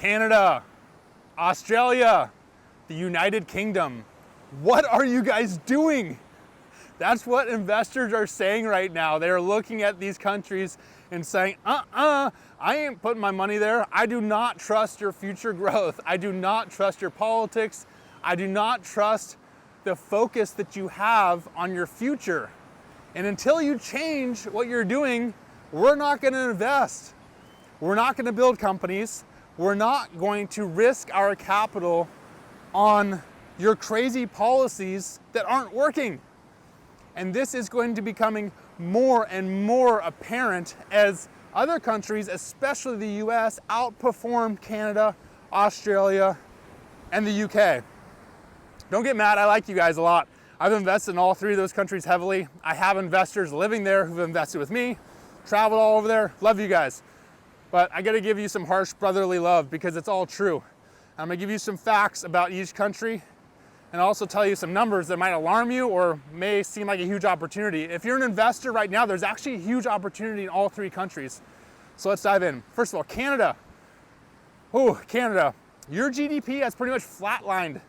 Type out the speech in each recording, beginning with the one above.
Canada, Australia, the United Kingdom. What are you guys doing? That's what investors are saying right now. They're looking at these countries and saying, I ain't putting my money there. I do not trust your future growth. I do not trust your politics. I do not trust the focus that you have on your future. And until you change what you're doing, we're not going to invest. We're not going to build companies. We're not going to risk our capital on your crazy policies that aren't working. And this is going to be becoming more and more apparent as other countries, especially the US, outperform Canada, Australia, and the UK. Don't get mad, I like you guys a lot. I've invested in all three of those countries heavily. I have investors living there who've invested with me, traveled all over there, love you guys. But I gotta give you some harsh brotherly love because it's all true. I'm gonna give you some facts about each country and also tell you some numbers that might alarm you or may seem like a huge opportunity. If you're an investor right now, there's actually a huge opportunity in all three countries. So let's dive in. First of all, Canada. Oh, Canada. Your GDP has pretty much flatlined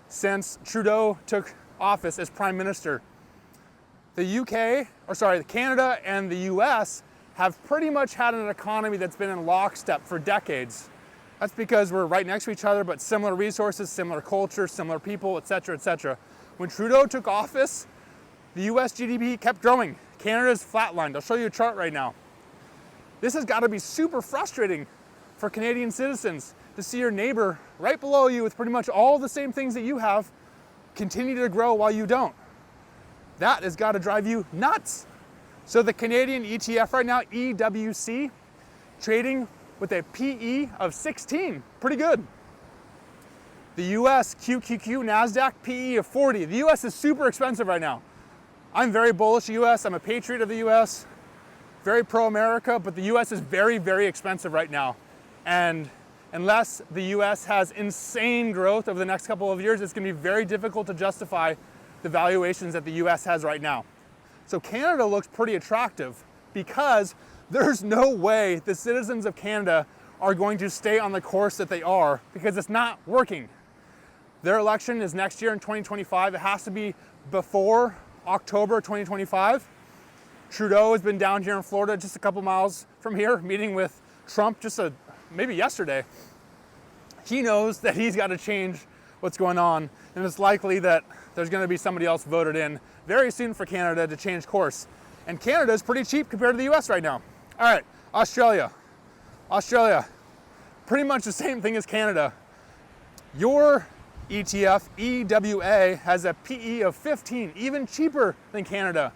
since Trudeau took office as Prime Minister. Canada and the US have pretty much had an economy that's been in lockstep for decades. That's because we're right next to each other, but similar resources, similar culture, similar people, etc., etc. When Trudeau took office, the US GDP kept growing. Canada's flatlined. I'll show you a chart right now. This has got to be super frustrating for Canadian citizens to see your neighbor right below you with pretty much all the same things that you have continue to grow while you don't. That has got to drive you nuts. So the Canadian ETF right now, EWC, trading with a PE of 16, pretty good. The US QQQ NASDAQ PE of 40. The US is super expensive right now. I'm very bullish US, I'm a patriot of the US, very pro-America, but the US is very, very expensive right now. And unless the US has insane growth over the next couple of years, it's gonna be very difficult to justify the valuations that the US has right now. So Canada looks pretty attractive because there's no way the citizens of Canada are going to stay on the course that they are because it's not working. Their election is next year in 2025. It has to be before October 2025. Trudeau has been down here in Florida, just a couple miles from here, meeting with Trump maybe yesterday. He knows that he's got to change what's going on, and it's likely that there's going to be somebody else voted in very soon for Canada to change course. And Canada is pretty cheap compared to the US right now. All right, Australia. Australia, pretty much the same thing as Canada. Your ETF, EWA, has a PE of 15, even cheaper than Canada.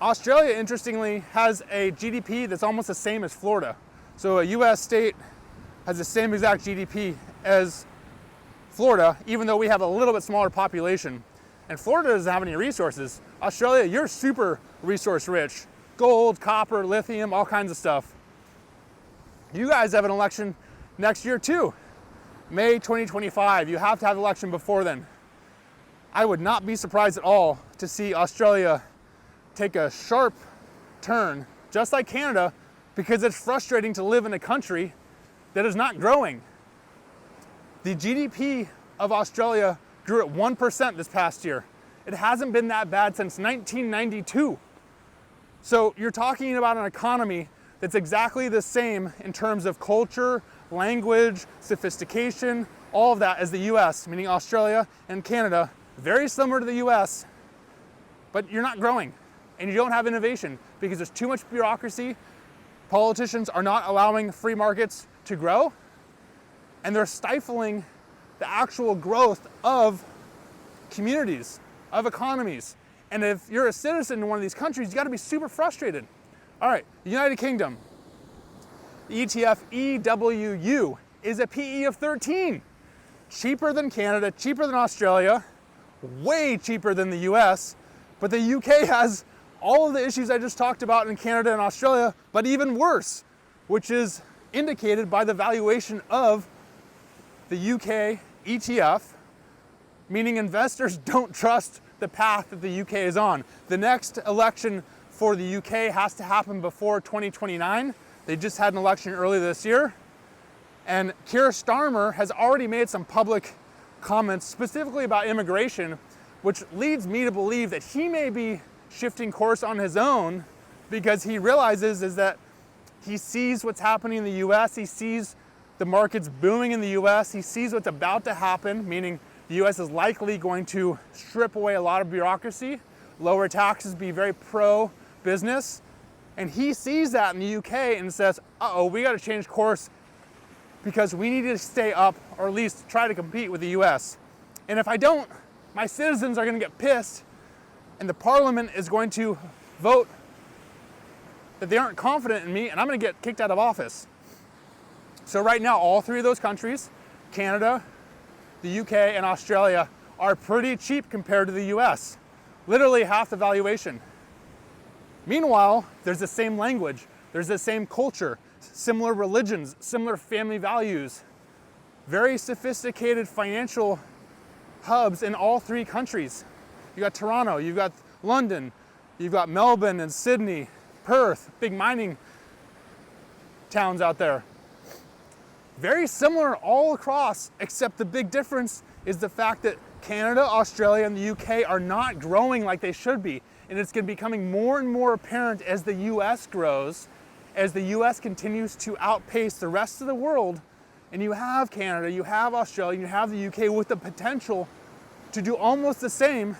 Australia, interestingly, has a GDP that's almost the same as Florida. So a US state has the same exact GDP as Florida, even though we have a little bit smaller population. And Florida doesn't have any resources. Australia, you're super resource rich. Gold, copper, lithium, all kinds of stuff. You guys have an election next year too. May 2025, you have to have an election before then. I would not be surprised at all to see Australia take a sharp turn, just like Canada, because it's frustrating to live in a country that is not growing. The GDP of Australia grew at 1% this past year. It hasn't been that bad since 1992. So you're talking about an economy that's exactly the same in terms of culture, language, sophistication, all of that as the US, meaning Australia and Canada, very similar to the US, but you're not growing and you don't have innovation because there's too much bureaucracy. Politicians are not allowing free markets to grow, and they're stifling the actual growth of communities, of economies. And if you're a citizen in one of these countries, you gotta be super frustrated. All right, United Kingdom. The ETF EWU is a PE of 13. Cheaper than Canada, cheaper than Australia, way cheaper than the US, but the UK has all of the issues I just talked about in Canada and Australia, but even worse, which is indicated by the valuation of the UK ETF, meaning investors don't trust the path that the UK is on. The next election for the UK has to happen before 2029. They just had an election earlier this year. And Keir Starmer has already made some public comments specifically about immigration, which leads me to believe that he may be shifting course on his own, because he realizes is that he sees what's happening in the US, he sees the markets booming in the US, he sees what's about to happen, meaning the US is likely going to strip away a lot of bureaucracy, lower taxes, be very pro-business, and he sees that in the UK and says, uh-oh, we gotta change course because we need to stay up, or at least try to compete with the US. And if I don't, my citizens are gonna get pissed, and the parliament is going to vote that they aren't confident in me, and I'm gonna get kicked out of office. So right now, all three of those countries, Canada, the UK, and Australia, are pretty cheap compared to the US. Literally half the valuation. Meanwhile, there's the same language, there's the same culture, similar religions, similar family values, very sophisticated financial hubs in all three countries. You got Toronto, you've got London, you've got Melbourne and Sydney, Perth, big mining towns out there. Very similar all across, except the big difference is the fact that Canada, Australia, and the UK are not growing like they should be. And it's becoming more and more apparent as the US grows, as the US continues to outpace the rest of the world. And you have Canada, you have Australia, you have the UK with the potential to do almost the same,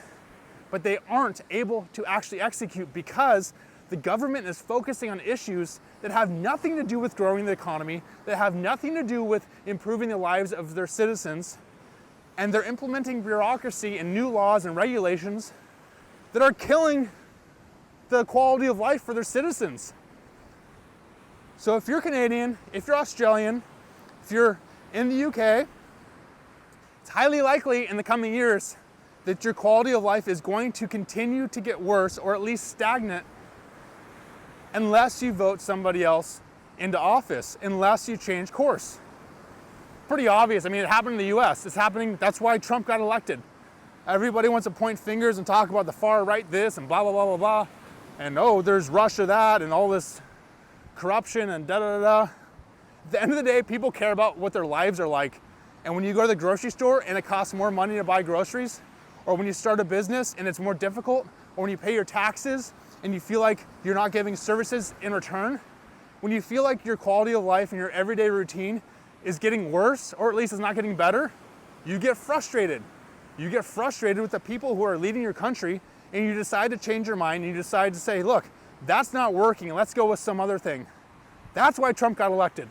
but they aren't able to actually execute because the government is focusing on issues that have nothing to do with growing the economy, that have nothing to do with improving the lives of their citizens, and they're implementing bureaucracy and new laws and regulations that are killing the quality of life for their citizens. So if you're Canadian, if you're Australian, if you're in the UK, it's highly likely in the coming years that your quality of life is going to continue to get worse, or at least stagnant, unless you vote somebody else into office, unless you change course. Pretty obvious. I mean, it happened in the US. It's happening. That's why Trump got elected. Everybody wants to point fingers and talk about the far right this and blah, blah, blah, blah, blah. And oh, there's Russia that and all this corruption and da, da, da, da. At the end of the day, people care about what their lives are like. And when you go to the grocery store and it costs more money to buy groceries, or when you start a business and it's more difficult, or when you pay your taxes and you feel like you're not giving services in return, when you feel like your quality of life and your everyday routine is getting worse, or at least it's not getting better, you get frustrated. You get frustrated with the people who are leading your country, and you decide to change your mind, and you decide to say, look, that's not working, let's go with some other thing. That's why Trump got elected.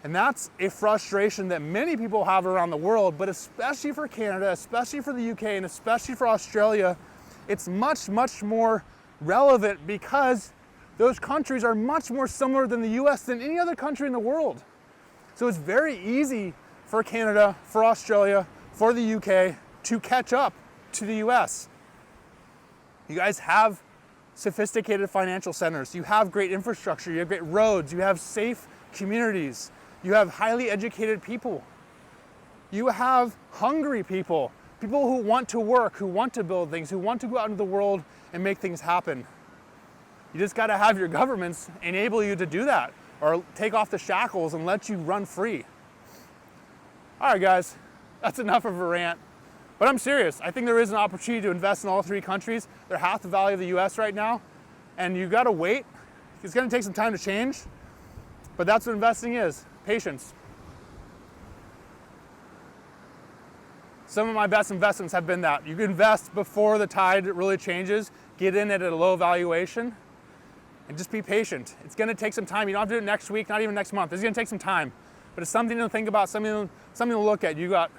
And that's a frustration that many people have around the world, but especially for Canada, especially for the UK, and especially for Australia, it's much, much more relevant because those countries are much more similar than the US than any other country in the world. So it's very easy for Canada, for Australia, for the UK to catch up to the US. You guys have sophisticated financial centers, you have great infrastructure, you have great roads, you have safe communities, you have highly educated people, you have hungry people, people who want to work, who want to build things, who want to go out into the world and make things happen. You just got to have your governments enable you to do that, or take off the shackles and let you run free. All right, guys, that's enough of a rant. But I'm serious. I think there is an opportunity to invest in all three countries. They're half the value of the US right now, and you got to wait. It's going to take some time to change, but that's what investing is, patience. Some of my best investments have been that. You can invest before the tide really changes, get in at a low valuation, and just be patient. It's going to take some time. You don't have to do it next week, not even next month. It's going to take some time, but it's something to think about, something to look at. You got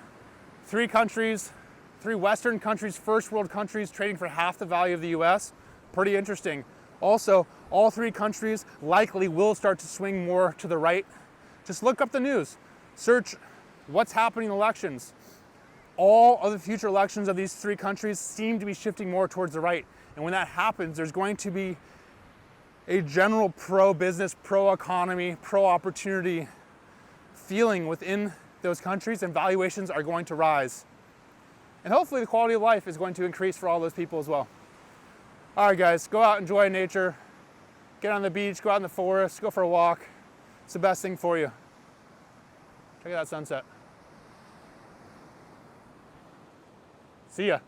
three countries, three Western countries, first world countries trading for half the value of the US. Pretty interesting. Also, all three countries likely will start to swing more to the right. Just look up the news. Search what's happening in elections. All of the future elections of these three countries seem to be shifting more towards the right. And when that happens, there's going to be a general pro-business, pro-economy, pro-opportunity feeling within those countries, and valuations are going to rise. And hopefully the quality of life is going to increase for all those people as well. All right, guys, go out, enjoy nature, get on the beach, go out in the forest, go for a walk, It's the best thing for you. Check out that sunset. See ya.